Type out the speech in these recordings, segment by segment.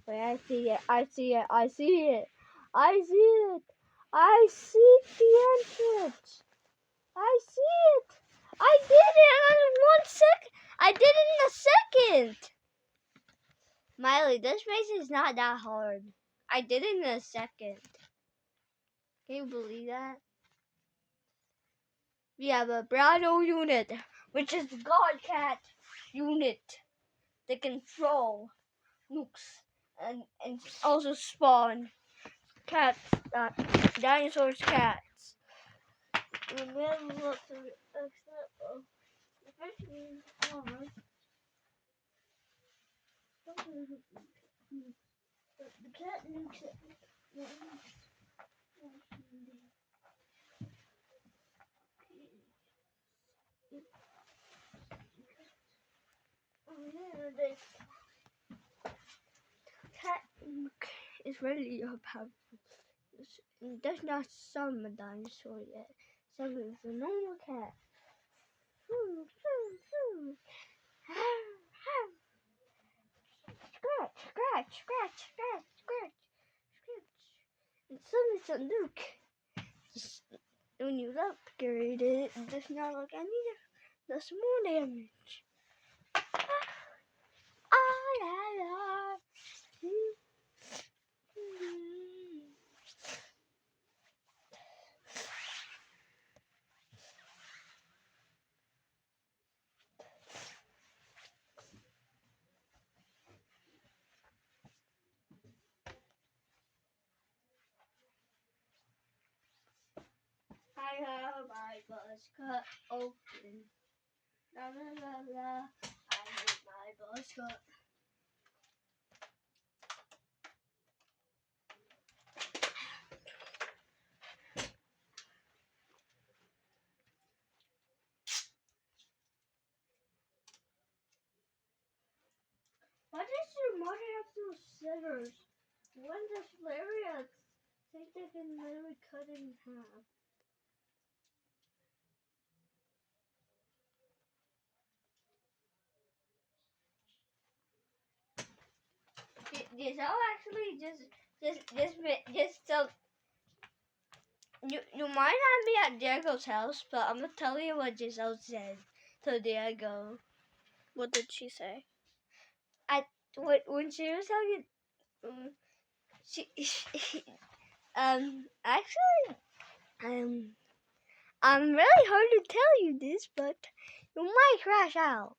Wait, I see it. I see it. I see it. I see it. I see the entrance. I see it. I did it in 1 second. I did it in a second. Miley, this race is not that hard. I did it in a second. Can you believe that? We have a Bravo unit, which is the God Cat unit. They control nukes and also spawn cats, dinosaurs, cats. And then look to the cat nukes it. Cat nuke is really powerful. That's not some dinosaur yet. Some is a normal cat. Scratch, scratch, scratch, scratch, scratch, scratch. And some is a nuke. Just when you upgrade it, it does not look any does more damage. I have my buzz cut open. La la la la. I need my buzz cut. Why does your mother have those scissors? When does Larry think they can literally cut it in half? Giselle actually just so you might not be at Diego's house, but I'm gonna tell you what Giselle said to Diego. What did she say? When she was talking, she actually I'm really hard to tell you this, but you might crash out.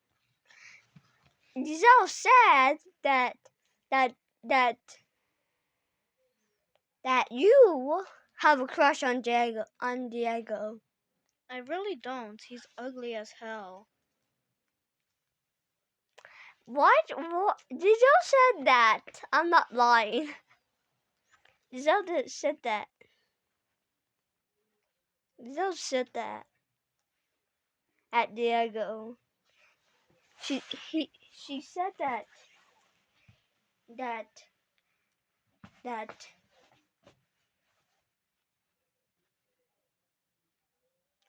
Giselle said that you have a crush on Diego. I really don't. He's ugly as hell. What? Giselle said that. I'm not lying. Giselle said that. Giselle said that at Diego. She said that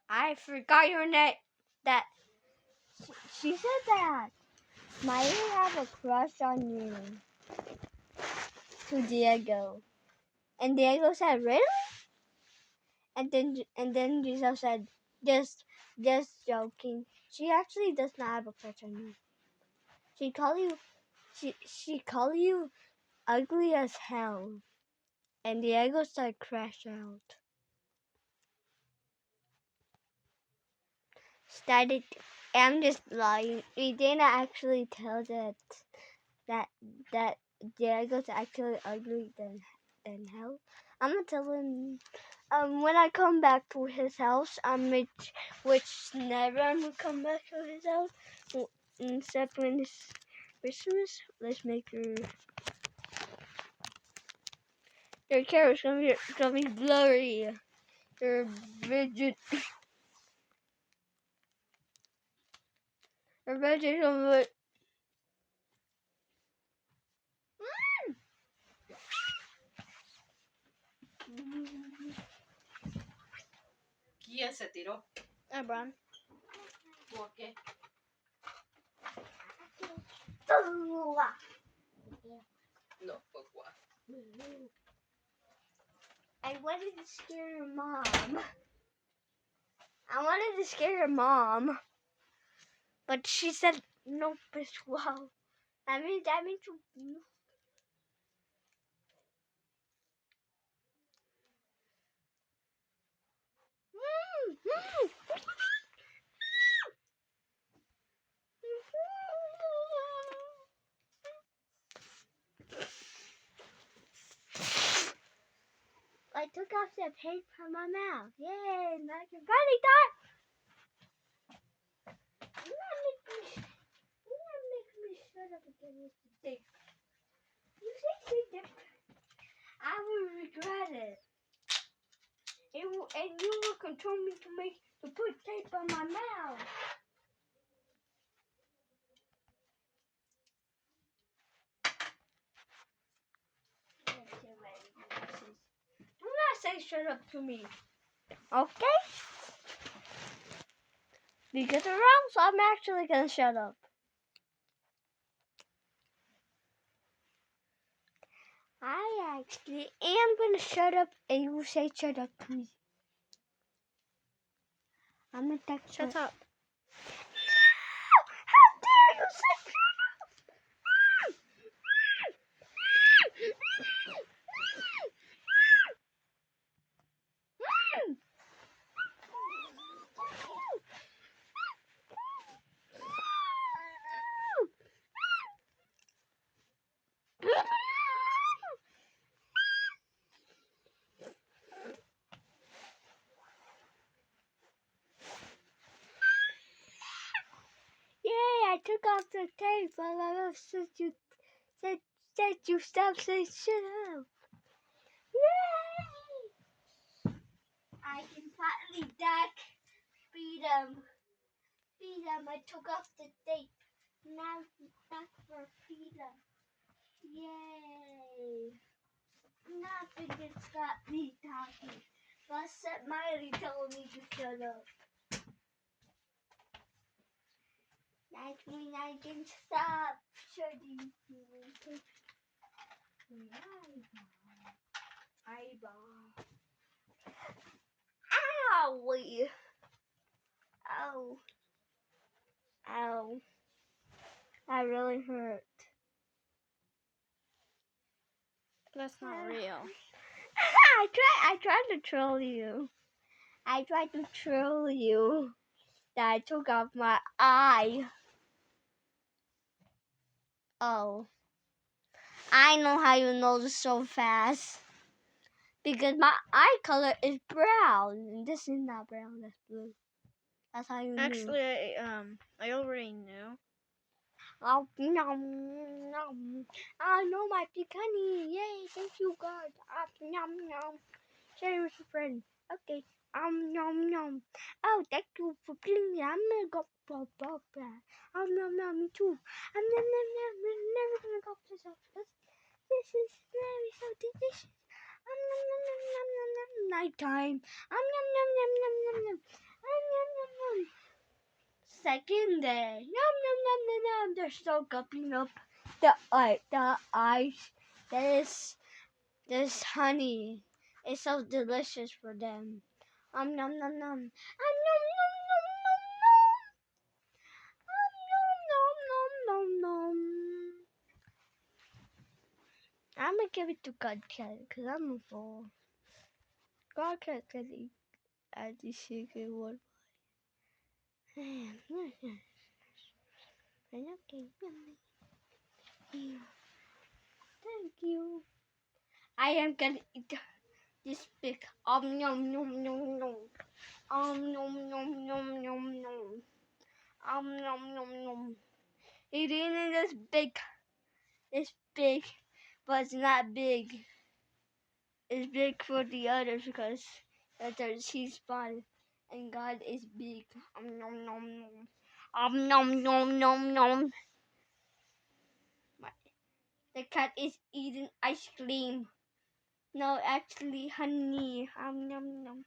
I forgot your name. That she said that Miley have a crush on you to Diego, and Diego said really, and then Giselle said just joking. She actually does not have a crush on you. She call you ugly as hell, and Diego started crash out. I'm just lying. We didn't actually tell that Diego's actually ugly than hell. I'm gonna tell him when I come back to his house. Which never I'm gonna come back to his house except when it's Christmas. Let's make your camera's gonna be blurry. Your rigid. Your rigid gonna be. ¿Quién se tiró? Bron. ¿Por qué? No, pues what? I wanted to scare your mom. But she said no as well. That means you. I took off the paint from my mouth. Yay, now you're running that. You're not making me shut up again with the tape. You say tape. I will regret it. And you will control me to put tape on my mouth. Do not say shut up to me. Okay? Because you're wrong, so I'm actually gonna shut up. I actually am gonna shut up and you will say shut up to me. I'm gonna text Shut up. How dare you say shut up? Yay, I took off the tape while I was said you stop saying shut up. Yay! I can finally back freedom. I took off the tape. Now back for freedom. Yay! Nothing can stop me talking. But Miley told me to shut up. That means I can stop shutting you. Eyeball. Owie. Ow. Ow. That really hurt. That's not real. I tried to troll you. That I took off my eye. Oh. I know how you know this so fast. Because my eye color is brown. And this is not brown, that's blue. That's how you Actually, I already knew. Oh, nom, nom. I know my pecan. Yay, thank you, God. Nom, nom. Share with a friend. Okay. Nom, nom. Oh, thank you for playing. I'm gonna go blah, blah, blah. Nom, nom, me too. Nom, nom, nom. We're never gonna go for this because this is very so delicious. Nom, nom, nom, nom, nom, nom, nom. Nighttime. Nom, nom, nom, nom, nom, nom, nom. Nom, nom, nom, nom. Second day. Nom, nom, nom, nom, nom. They're still cupping up the ice. This honey. It's so delicious for them. Nom, nom, nom, nom. Nom, nom, nom, nom, nom, nom. Nom, nom, nom, nom, nom. I'm gonna give it to Godcat because I'm a fool. Godcat can eat at the secret one. Thank you. I am gonna eat this big nom nom nom nom. Nom nom nom nom nom. Nom nom nom. Eating this big, but it's not big. It's big for the others because there's cheese spot and God is big. Nom nom nom. Nom nom nom nom. The cat is eating ice cream. No, actually honey. Nom nom.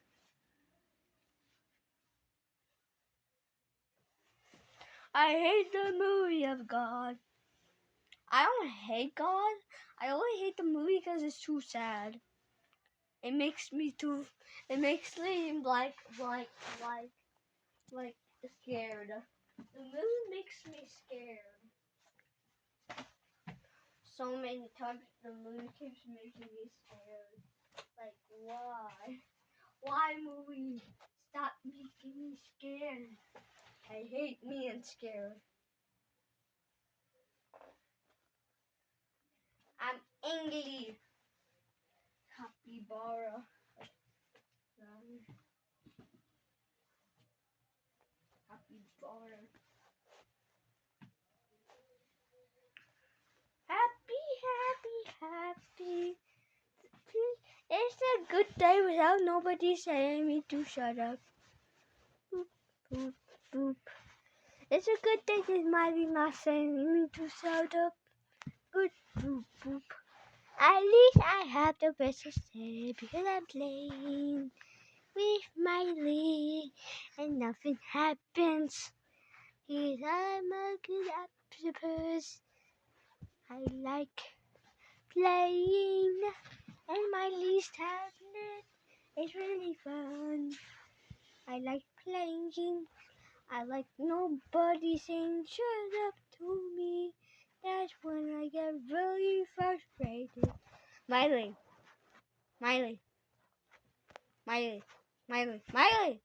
I hate the movie of God. I don't hate God. I only hate the movie because it's too sad. It makes me like scared. The movie makes me scared. So many times the movie keeps making me scared. Like why? Why movie? Stop making me scared. I hate being scared. I'm angry. Capybara. Capybara. Happy. It's a good day without nobody saying me to shut up. Boop, boop, boop. It's a good day with Miley not saying me to shut up. Good, boop, boop. At least I have the best to say because I'm playing with Miley and nothing happens. Because I'm a good octopus. I like playing and Miley's tablet is really fun. I like playing. I like nobody saying shut up to me. That's when I get really frustrated. Miley. Miley. Miley. Miley. Miley. Miley.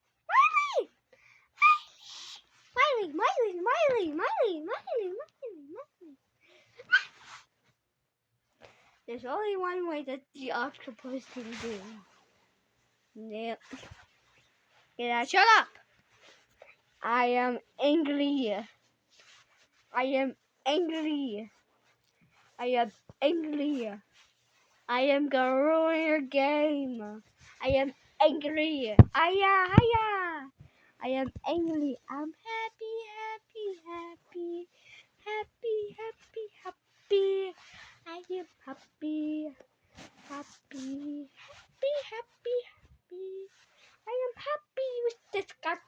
Miley. Miley. Miley. Miley. Miley. Miley. There's only one way that the octopus can do. Yep. Shut up! I am angry. I am angry. I am angry. I am gonna ruin your game. I am angry. Aya. I am angry. I'm happy. I am happy. I am happy with this cat.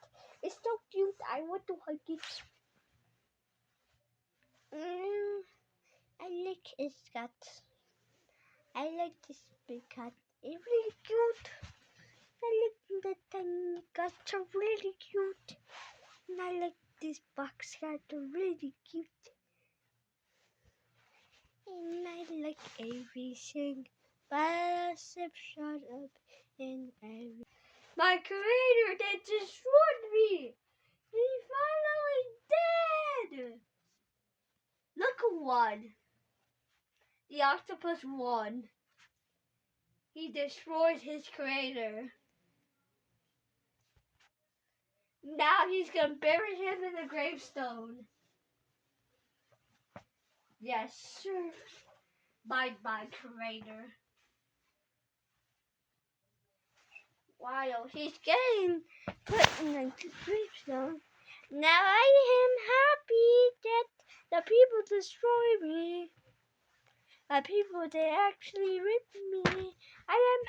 It's so cute. I want to hug it. I like his cat. I like this big cat. It's really cute. I like the tiny cats are really cute. And I like this box cat, really cute. And I like everything. But except shut up and everything. My creator that destroyed me. He's finally dead. Look who won. The octopus won. He destroyed his creator. Now he's gonna bury him in the gravestone. Yes, sir. Bye, creator. While he's getting put in the gravestone, now I am happy that the people destroy me. The people they actually rip me. I am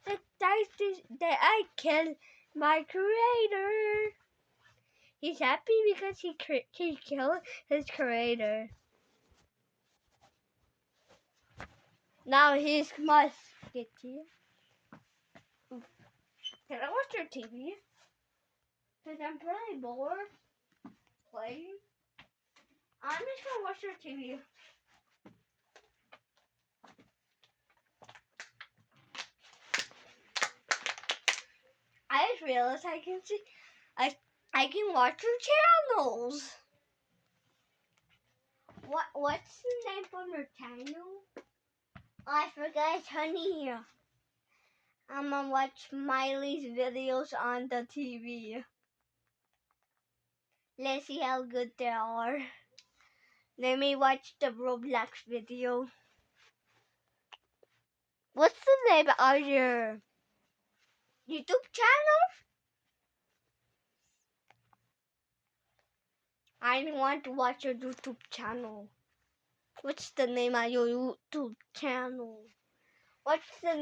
happy that I killed my creator. He's happy because he killed his creator. Now he must get you. Can I watch your TV? Because I'm pretty bored playing. I'm just gonna watch your TV. I just realized I can see. I can watch your channels. What's the name of your channel? I forgot, honey. I'm gonna watch Miley's videos on the TV. Let's see how good they are. Let me watch the Roblox video. What's the name of your YouTube channel? I want to watch your YouTube channel. What's the name of your YouTube channel? What's the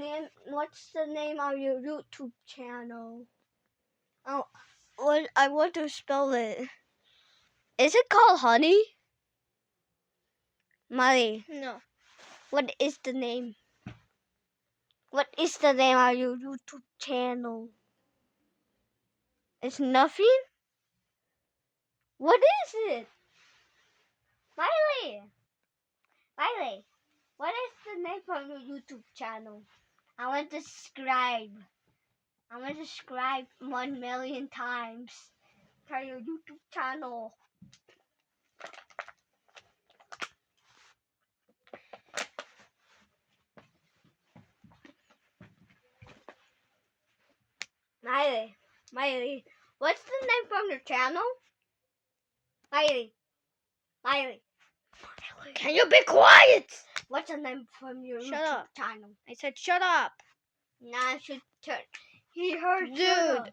name of your YouTube channel? Oh, I want to spell it. Is it called Honey? Molly, No. what is the name? What is the name of your YouTube channel? It's nothing? What is it? Miley! Miley, what is the name of your YouTube channel? I want to subscribe. I want to subscribe 1 million times to your YouTube channel. Miley, what's the name from your channel? Miley. Can you be quiet? What's the name from your Shut YouTube up. channel? I said shut up. Now I should turn. He heard Dude. shut up.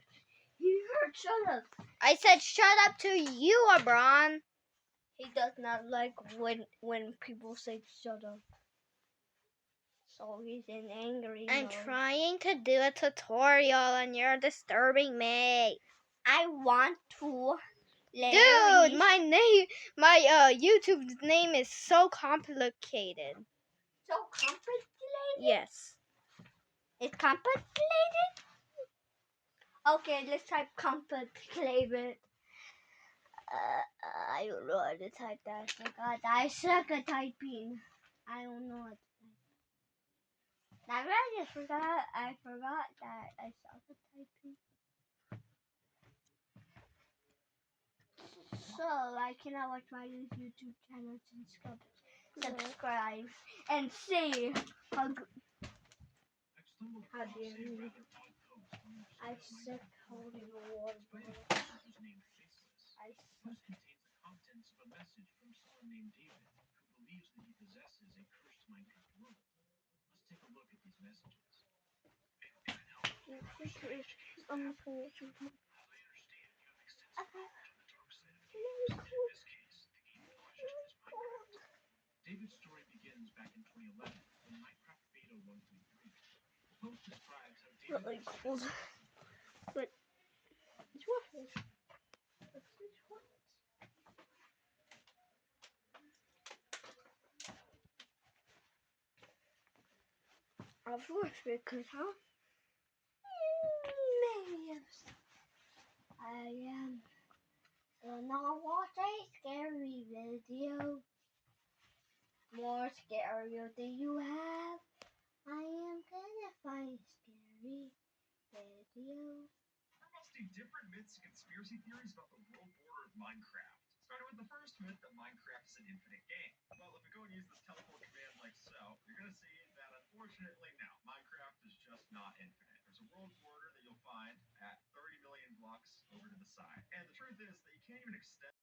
He heard shut up. I said shut up to you, Abron. He does not like when people say shut up. So he's in angry I'm mode. trying to do a tutorial and you're disturbing me. I want to. Dude, my YouTube name is so complicated. So complicated? Yes. It's complicated? Okay, let's type complicated. I don't know how to type that. I forgot. I suck at typing. I don't know what to type. I really just forgot. I forgot that I suck at typing. So I cannot watch my YouTube channel and subscribe and see how good. How dare you? I suck holding a water bottle. I suck. David's story begins back in 2011 when Minecraft Beta 1.3. The post describes how David Really cold. But it's worth it. Of course, because maybe I am gonna watch a scary video. More scarier than you have. I am gonna find a scary video. busting different myths and conspiracy theories about the world border of Minecraft. Starting with the first myth that Minecraft is an infinite game. Well, if we go and use this teleport command like so, you're going to see that unfortunately no, Minecraft is just not infinite. There's a world border that you'll find at 30 million blocks over to the side. And the truth is that you can't even extend